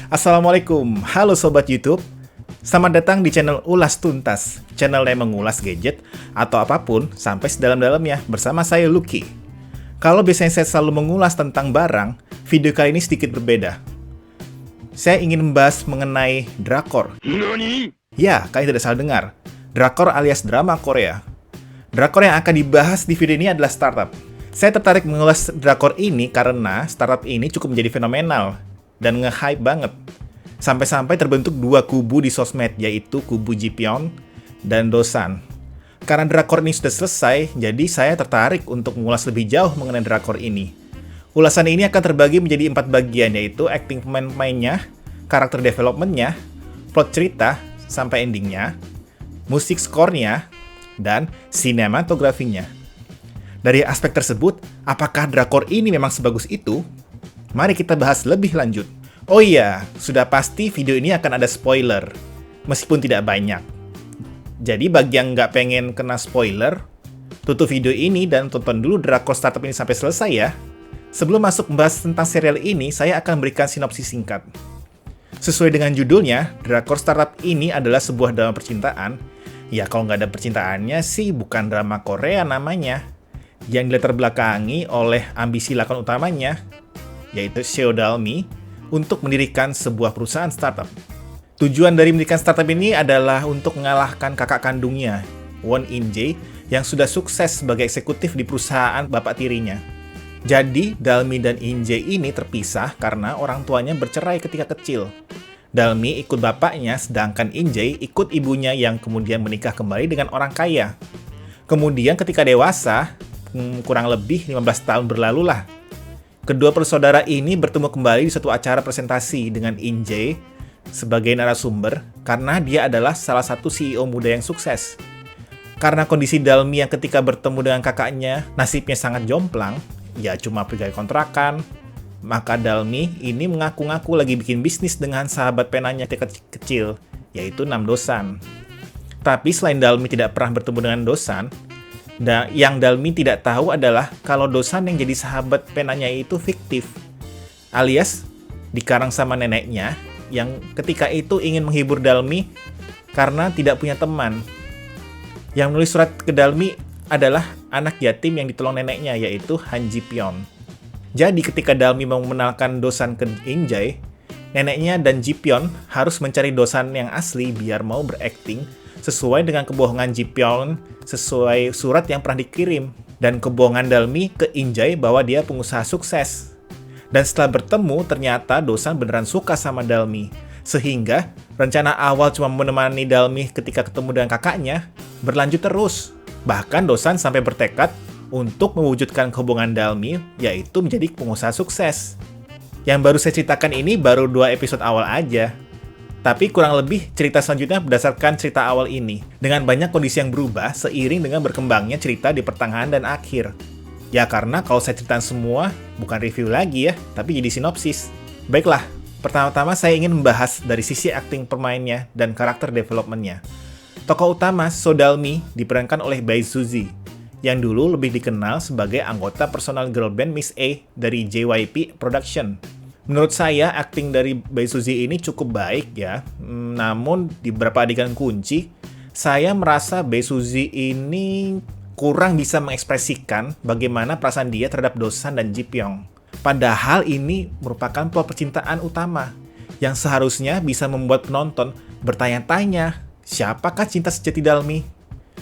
Assalamualaikum, halo Sobat YouTube. Selamat datang di channel Ulas Tuntas, channel yang mengulas gadget atau apapun sampai sedalam-dalamnya bersama saya Lucky. Kalau biasanya saya selalu mengulas tentang barang, video kali ini sedikit berbeda. Saya ingin membahas mengenai drakor. Nani? Ya, kalian tidak salah dengar. Drakor alias drama Korea. Drakor yang akan dibahas di video ini adalah startup. Saya tertarik mengulas drakor ini karena startup ini cukup menjadi fenomenal dan nge-hype banget. Sampai-sampai terbentuk dua kubu di sosmed, yaitu kubu Jipyeon dan Dosan. Karena drakor ini sudah selesai, jadi saya tertarik untuk mengulas lebih jauh mengenai drakor ini. Ulasan ini akan terbagi menjadi 4 bagian, yaitu acting pemain-pemainnya, karakter development-nya, plot cerita sampai endingnya, musik score-nya, dan sinematografinya. Dari aspek tersebut, apakah drakor ini memang sebagus itu? Mari kita bahas lebih lanjut. Oh iya, sudah pasti video ini akan ada spoiler, meskipun tidak banyak. Jadi bagi yang nggak pengen kena spoiler, tutup video ini dan tonton dulu drakor startup ini sampai selesai ya. Sebelum masuk membahas tentang serial ini, saya akan berikan sinopsis singkat. Sesuai dengan judulnya, drakor startup ini adalah sebuah drama percintaan. Ya kalau nggak ada percintaannya sih bukan drama Korea namanya. Yang dilatar belakangi oleh ambisi lakon utamanya, yaitu Seo Dalmi, untuk mendirikan sebuah perusahaan startup. Tujuan dari mendirikan startup ini adalah untuk mengalahkan kakak kandungnya, Won In-jae, yang sudah sukses sebagai eksekutif di perusahaan bapak tirinya. Jadi, Dalmi dan In-jae ini terpisah karena orang tuanya bercerai ketika kecil. Dalmi ikut bapaknya, sedangkan In-jae ikut ibunya yang kemudian menikah kembali dengan orang kaya. Kemudian ketika dewasa, kurang lebih 15 tahun berlalu lah, kedua bersaudara ini bertemu kembali di suatu acara presentasi dengan In-jae sebagai narasumber karena dia adalah salah satu CEO muda yang sukses. Karena kondisi Dalmi yang ketika bertemu dengan kakaknya nasibnya sangat jomplang, ya cuma pegawai kontrakan, maka Dalmi ini mengaku-ngaku lagi bikin bisnis dengan sahabat penanya kecil, yaitu Nam Dosan. Tapi selain Dalmi tidak pernah bertemu dengan Dosan, yang Dalmi tidak tahu adalah kalau Dosan yang jadi sahabat penanya itu fiktif, alias dikarang sama neneknya yang ketika itu ingin menghibur Dalmi karena tidak punya teman. Yang menulis surat ke Dalmi adalah anak yatim yang ditolong neneknya, yaitu Han Ji-pyeon. Jadi ketika Dalmi mau mengenalkan Dosan ke In-jae, neneknya dan Ji-pyeon harus mencari Dosan yang asli biar mau berakting sesuai dengan kebohongan Ji-pyeon sesuai surat yang pernah dikirim, dan kebohongan Dalmi ke In-jae bahwa dia pengusaha sukses. Dan setelah bertemu, ternyata Dosan beneran suka sama Dalmi. Sehingga rencana awal cuma menemani Dalmi ketika ketemu dengan kakaknya berlanjut terus. Bahkan Dosan sampai bertekad untuk mewujudkan kebohongan Dalmi, yaitu menjadi pengusaha sukses. Yang baru saya ceritakan ini baru 2 episode awal aja. Tapi kurang lebih cerita selanjutnya berdasarkan cerita awal ini, dengan banyak kondisi yang berubah seiring dengan berkembangnya cerita di pertengahan dan akhir. Ya karena kalau saya ceritain semua, bukan review lagi ya, tapi jadi sinopsis. Baiklah, pertama-tama saya ingin membahas dari sisi akting pemainnya dan karakter development-nya. Tokoh utama So Dalmi diperankan oleh Bae Suzy, yang dulu lebih dikenal sebagai anggota personal girl band Miss A dari JYP Production. Menurut saya, akting dari Bae Suzy ini cukup baik ya. Namun, di beberapa adegan kunci, saya merasa Bae Suzy ini kurang bisa mengekspresikan bagaimana perasaan dia terhadap Dosan dan Ji-pyeon. Padahal ini merupakan plot percintaan utama, yang seharusnya bisa membuat penonton bertanya-tanya, siapakah cinta sejati Dalmi?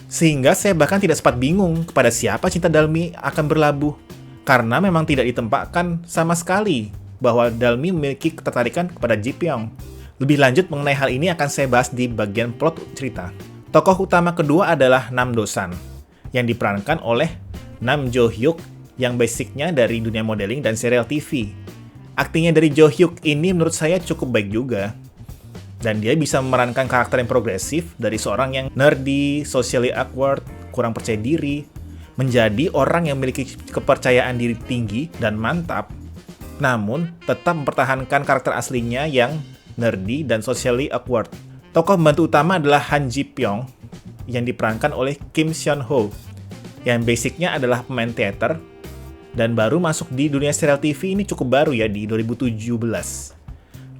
Sehingga saya bahkan tidak sempat bingung kepada siapa cinta Dalmi akan berlabuh, karena memang tidak ditempatkan sama sekali bahwa Dalmi memiliki ketertarikan kepada Ji-pyeon. Lebih lanjut mengenai hal ini akan saya bahas di bagian plot cerita. Tokoh utama kedua adalah Nam Dosan, yang diperankan oleh Nam Jo Hyuk yang basicnya dari dunia modeling dan serial TV. Aktingnya dari Jo Hyuk ini menurut saya cukup baik juga. Dan dia bisa memerankan karakter yang progresif dari seorang yang nerdy, socially awkward, kurang percaya diri, menjadi orang yang memiliki kepercayaan diri tinggi dan mantap, namun tetap mempertahankan karakter aslinya yang nerdy dan socially awkward. Tokoh pembantu utama adalah Han Ji-pyeon yang diperankan oleh Kim Seon Ho, yang basicnya adalah pemain teater, dan baru masuk di dunia serial TV ini cukup baru ya, di 2017.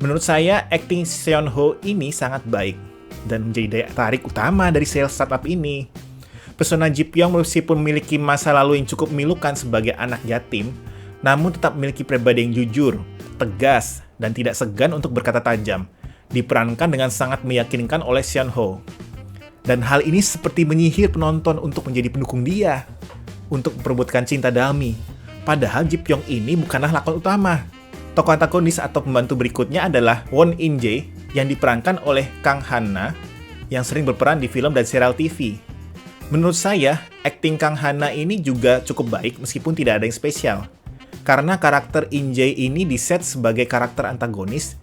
Menurut saya, akting Seon Ho ini sangat baik, dan menjadi daya tarik utama dari serial startup ini. Pesona Ji Pyong meskipun memiliki masa lalu yang cukup memilukan sebagai anak yatim, namun tetap memiliki pribadi yang jujur, tegas, dan tidak segan untuk berkata tajam, diperankan dengan sangat meyakinkan oleh Seon Ho. Dan hal ini seperti menyihir penonton untuk menjadi pendukung dia, untuk memperebutkan cinta Dalmi. Padahal Ji Pyong ini bukanlah lakon utama. Tokoh antagonis atau pembantu berikutnya adalah Won In Jae yang diperankan oleh Kang Han-na yang sering berperan di film dan serial TV. Menurut saya, akting Kang Han-na ini juga cukup baik meskipun tidak ada yang spesial. Karena karakter In Jae ini diset sebagai karakter antagonis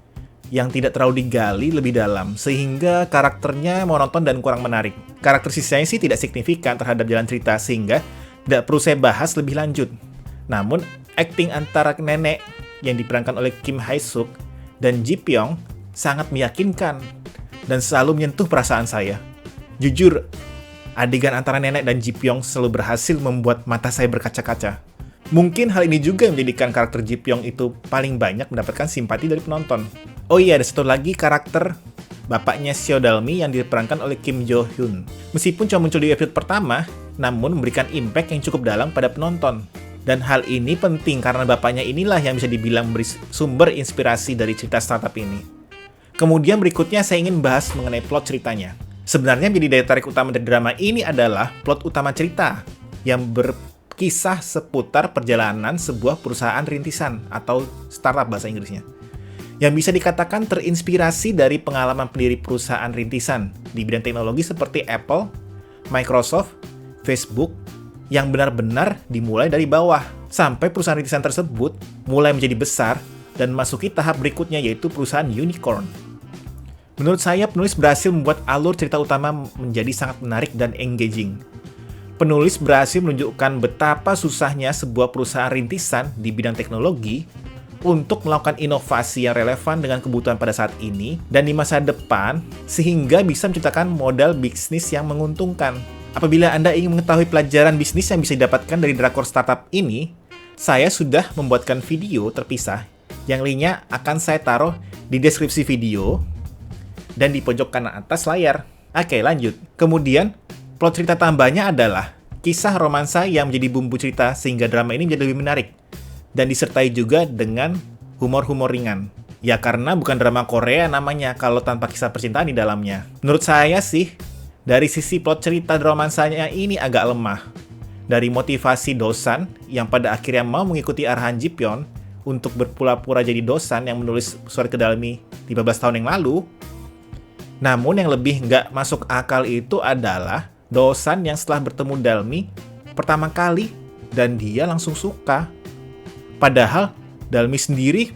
yang tidak terlalu digali lebih dalam, sehingga karakternya monoton dan kurang menarik. Karakter sisanya sih tidak signifikan terhadap jalan cerita, sehingga tidak perlu saya bahas lebih lanjut. Namun, akting antara nenek yang diperankan oleh Kim Hae-suk dan Ji Pyong sangat meyakinkan dan selalu menyentuh perasaan saya. Jujur, adegan antara nenek dan Ji Pyong selalu berhasil membuat mata saya berkaca-kaca. Mungkin hal ini juga yang menjadikan karakter Ji Pyong itu paling banyak mendapatkan simpati dari penonton. Oh iya, ada satu lagi karakter bapaknya Seo Dalmi yang diperankan oleh Kim Jo Hyun. Meskipun cuma muncul di episode pertama, namun memberikan impact yang cukup dalam pada penonton. Dan hal ini penting karena bapaknya inilah yang bisa dibilang memberi sumber inspirasi dari cerita startup ini. Kemudian berikutnya saya ingin bahas mengenai plot ceritanya. Sebenarnya menjadi daya tarik utama dari drama ini adalah plot utama cerita yang berkisah seputar perjalanan sebuah perusahaan rintisan atau startup bahasa Inggrisnya, yang bisa dikatakan terinspirasi dari pengalaman pendiri perusahaan rintisan di bidang teknologi seperti Apple, Microsoft, Facebook, yang benar-benar dimulai dari bawah, sampai perusahaan rintisan tersebut mulai menjadi besar dan masuki tahap berikutnya yaitu perusahaan unicorn. Menurut saya, penulis berhasil membuat alur cerita utama menjadi sangat menarik dan engaging. Penulis berhasil menunjukkan betapa susahnya sebuah perusahaan rintisan di bidang teknologi untuk melakukan inovasi yang relevan dengan kebutuhan pada saat ini dan di masa depan, sehingga bisa menciptakan modal bisnis yang menguntungkan. Apabila Anda ingin mengetahui pelajaran bisnis yang bisa didapatkan dari drakor startup ini, saya sudah membuatkan video terpisah yang linknya akan saya taruh di deskripsi video dan di pojok kanan atas layar. Oke, lanjut. Kemudian, plot cerita tambahnya adalah kisah romansa yang menjadi bumbu cerita sehingga drama ini menjadi lebih menarik dan disertai juga dengan humor-humor ringan. Ya karena bukan drama Korea namanya kalau tanpa kisah percintaan di dalamnya. Menurut saya sih, dari sisi plot cerita romansanya ini agak lemah. Dari motivasi Dosan yang pada akhirnya mau mengikuti arahan Ji Pyong untuk berpura-pura jadi Dosan yang menulis surat ke Dalmi 15 tahun yang lalu. Namun yang lebih nggak masuk akal itu adalah Dosan yang setelah bertemu Dalmi pertama kali dan dia langsung suka. Padahal Dalmi sendiri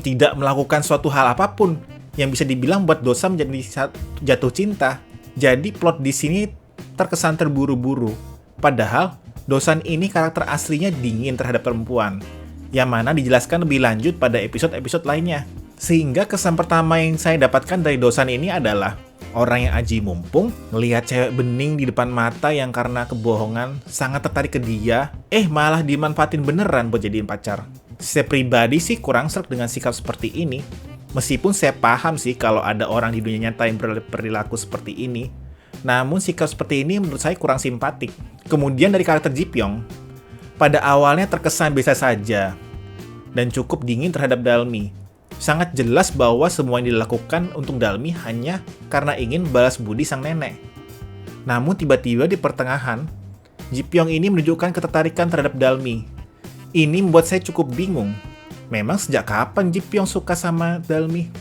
tidak melakukan suatu hal apapun yang bisa dibilang buat Dosan menjadi jatuh cinta. Jadi plot di sini terkesan terburu-buru. Padahal Dosan ini karakter aslinya dingin terhadap perempuan, yang mana dijelaskan lebih lanjut pada episode-episode lainnya. Sehingga kesan pertama yang saya dapatkan dari Dosan ini adalah orang yang aji mumpung, ngelihat cewek bening di depan mata yang karena kebohongan sangat tertarik ke dia, malah dimanfaatin beneran buat jadiin pacar. Saya pribadi sih kurang sreg dengan sikap seperti ini. Meskipun saya paham sih kalau ada orang di dunia nyata yang berperilaku seperti ini. Namun sikap seperti ini menurut saya kurang simpatik. Kemudian dari karakter Ji Pyong, pada awalnya terkesan biasa saja dan cukup dingin terhadap Dalmi. Sangat jelas bahwa semua yang dilakukan untuk Dalmi hanya karena ingin balas budi sang nenek. Namun tiba-tiba di pertengahan, Ji Pyong ini menunjukkan ketertarikan terhadap Dalmi. Ini membuat saya cukup bingung. Memang sejak kapan Ji Pyong suka sama Dalmi?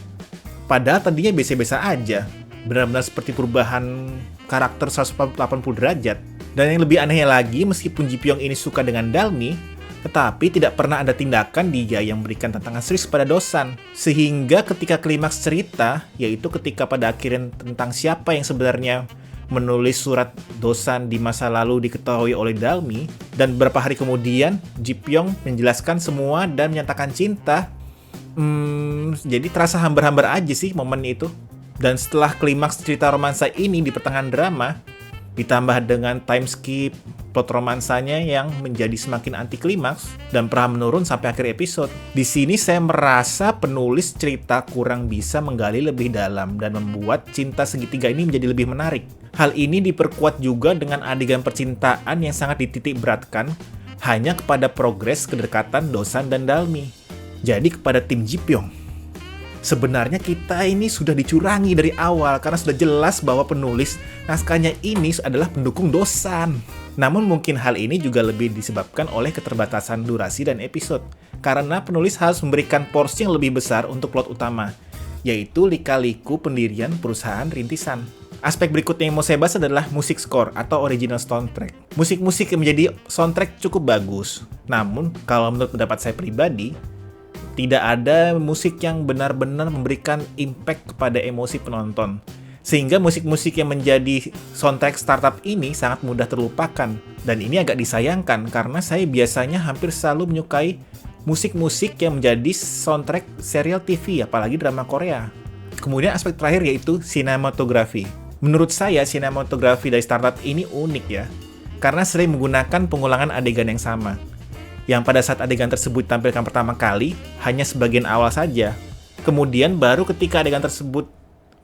Padahal tadinya biasa-biasa aja. Benar-benar seperti perubahan karakter 180 derajat. Dan yang lebih anehnya lagi, meskipun Ji Pyong ini suka dengan Dalmi, tetapi tidak pernah ada tindakan dia yang memberikan tantangan serius pada Dosan. Sehingga ketika klimaks cerita, yaitu ketika pada akhirnya tentang siapa yang sebenarnya menulis surat Dosan di masa lalu diketahui oleh Dalmi, dan beberapa hari kemudian Ji Pyong menjelaskan semua dan menyatakan cinta. Jadi terasa hambar-hambar aja sih momen itu. Dan setelah klimaks cerita romansa ini di pertengahan drama, ditambah dengan time skip, plot romansanya yang menjadi semakin anti klimaks dan perlahan menurun sampai akhir episode. Di sini saya merasa penulis cerita kurang bisa menggali lebih dalam dan membuat cinta segitiga ini menjadi lebih menarik. Hal ini diperkuat juga dengan adegan percintaan yang sangat dititik beratkan hanya kepada progres kedekatan Dosan dan Dalmi. Jadi kepada tim Ji Pyong. Sebenarnya kita ini sudah dicurangi dari awal karena sudah jelas bahwa penulis naskahnya ini adalah pendukung Dosan. Namun mungkin hal ini juga lebih disebabkan oleh keterbatasan durasi dan episode. Karena penulis harus memberikan porsi yang lebih besar untuk plot utama, yaitu lika-liku pendirian perusahaan rintisan. Aspek berikutnya yang mau saya bahas adalah musik score atau original soundtrack. Musik-musik yang menjadi soundtrack cukup bagus. Namun, kalau menurut pendapat saya pribadi, tidak ada musik yang benar-benar memberikan impact kepada emosi penonton. Sehingga musik-musik yang menjadi soundtrack startup ini sangat mudah terlupakan. Dan ini agak disayangkan karena saya biasanya hampir selalu menyukai musik-musik yang menjadi soundtrack serial TV, apalagi drama Korea. Kemudian aspek terakhir yaitu sinematografi. Menurut saya, sinematografi dari startup ini unik ya, karena sering menggunakan pengulangan adegan yang sama. Yang pada saat adegan tersebut ditampilkan pertama kali, hanya sebagian awal saja. Kemudian baru ketika adegan tersebut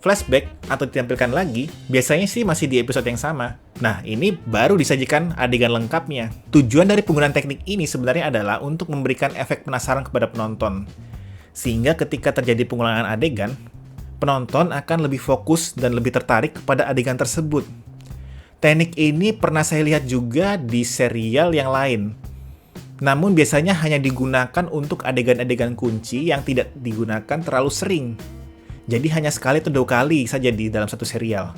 flashback atau ditampilkan lagi, biasanya sih masih di episode yang sama. Nah, ini baru disajikan adegan lengkapnya. Tujuan dari penggunaan teknik ini sebenarnya adalah untuk memberikan efek penasaran kepada penonton. Sehingga ketika terjadi pengulangan adegan, penonton akan lebih fokus dan lebih tertarik kepada adegan tersebut. Teknik ini pernah saya lihat juga di serial yang lain. Namun biasanya hanya digunakan untuk adegan-adegan kunci yang tidak digunakan terlalu sering. Jadi hanya sekali atau 2 kali saja di dalam satu serial.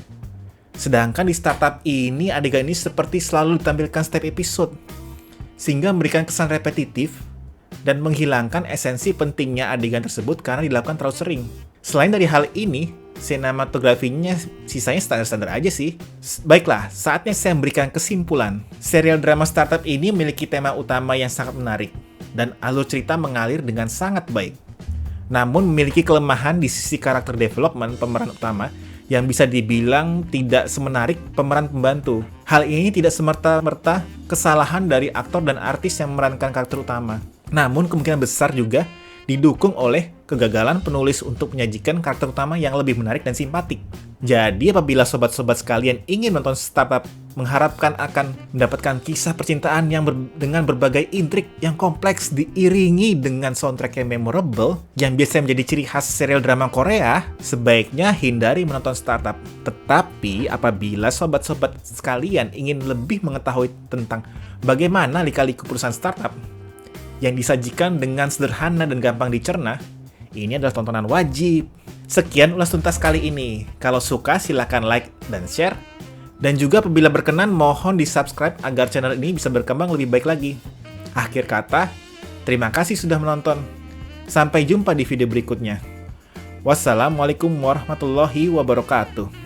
Sedangkan di startup ini adegan ini seperti selalu ditampilkan setiap episode. Sehingga memberikan kesan repetitif dan menghilangkan esensi pentingnya adegan tersebut karena dilakukan terlalu sering. Selain dari hal ini, sinematografinya sisanya standar-standar aja sih. Baiklah, saatnya saya memberikan kesimpulan. Serial drama startup ini memiliki tema utama yang sangat menarik, dan alur cerita mengalir dengan sangat baik. Namun memiliki kelemahan di sisi karakter development pemeran utama yang bisa dibilang tidak semenarik pemeran pembantu. Hal ini tidak semerta-merta kesalahan dari aktor dan artis yang memerankan karakter utama. Namun kemungkinan besar juga didukung oleh kegagalan penulis untuk menyajikan karakter utama yang lebih menarik dan simpatik. Jadi apabila sobat-sobat sekalian ingin menonton startup, mengharapkan akan mendapatkan kisah percintaan yang dengan berbagai intrik yang kompleks diiringi dengan soundtrack yang memorable, yang biasa menjadi ciri khas serial drama Korea, sebaiknya hindari menonton startup. Tetapi apabila sobat-sobat sekalian ingin lebih mengetahui tentang bagaimana lika-liku perusahaan startup, yang disajikan dengan sederhana dan gampang dicerna, ini adalah tontonan wajib. Sekian ulas tuntas kali ini. Kalau suka silahkan like dan share. Dan juga apabila berkenan mohon di-subscribe agar channel ini bisa berkembang lebih baik lagi. Akhir kata, terima kasih sudah menonton. Sampai jumpa di video berikutnya. Wassalamualaikum warahmatullahi wabarakatuh.